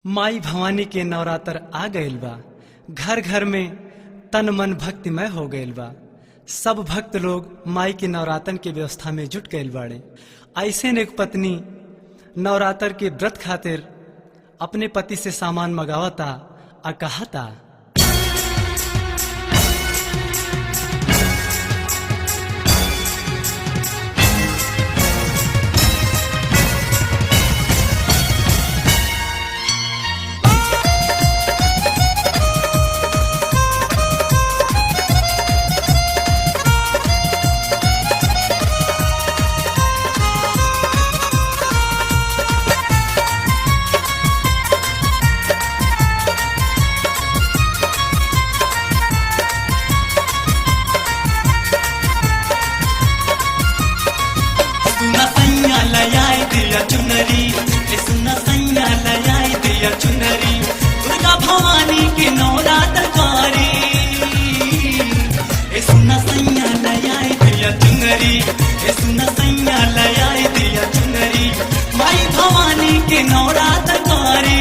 माई भवानी के नवरात्र आ गइल बा। घर घर में तन मन भक्तिमय हो गइल बा। सब भक्त लोग माई के नवरात्रन के व्यवस्था में जुट गइल बाड़े। ऐसे एक पत्नी नवरात्र के व्रत खातिर अपने पति से सामान मंगावता आ कहता, सुना सैया लयाई दिया चुनरी दुर्गा भवानी के नवरात्र कारी। सुना सैया लयाई दिया चुनरी, सुना सैया लयाई दिया चुनरी माई भवानी के नवरात्र कारी।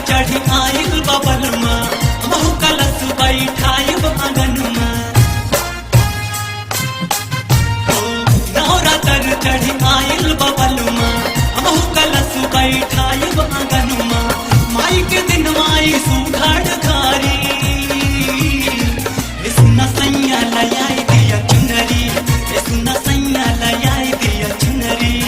चढ़ी आयल बबल में महु कलश बैठायब आंगन में। नवरात्र चढ़ी आयल बबल में महु कलश बैठायब आंगन में। माई के दिन माई सुघड़ खारी। सुना सैया लयाई दिया चुनरी, सुना सैया लयाई दिया चुनरी।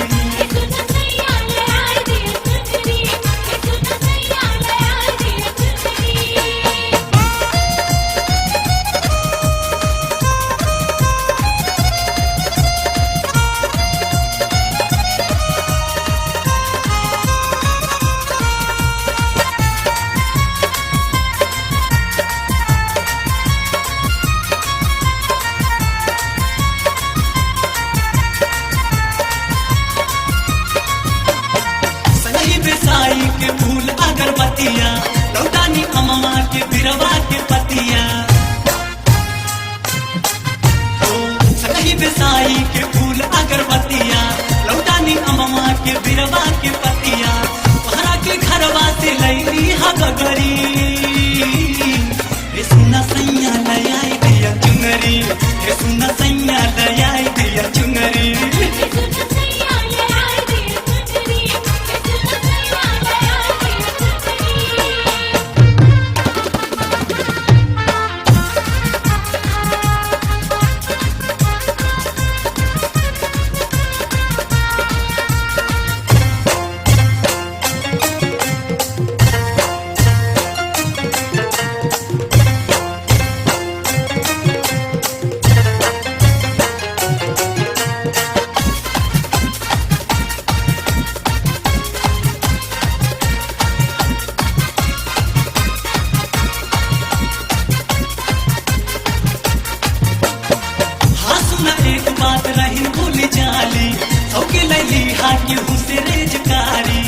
बेसाई के फूल अगरबत्तियाँ लौटानी अम्मा के बिरवा के पतिया। सही बेसाई के फूल अगरबत्तियाँ लौटानी अम्मा के बिरवा के पतिया। वहरा के घरवा से लैली हगरी। सुना सैया लयाई दिया चुनरी, सुना सैया लयाई दिया चुनरी। एक बात रही भूल जाली सौके लैली हाकी हुसरे जकारी।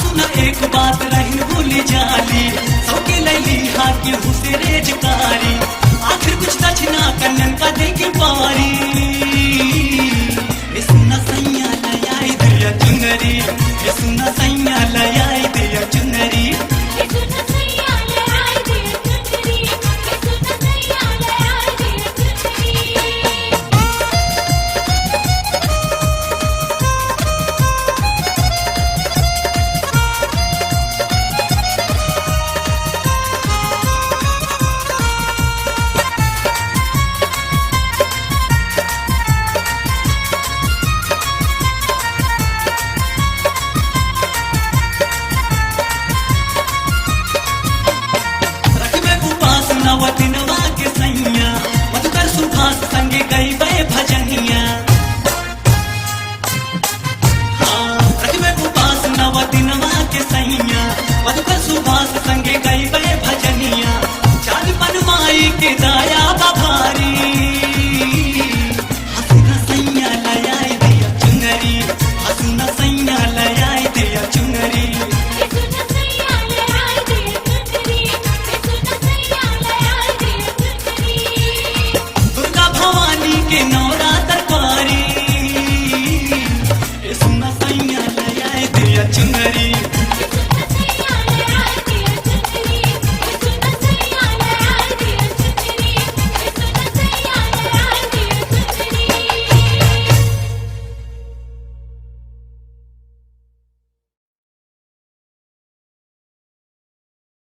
सुना एक बात रही भूल जाली सौके लैली हाकी हुसरे जकारी। आखिर कुछ दक्षिणा कन्या का देके पारी।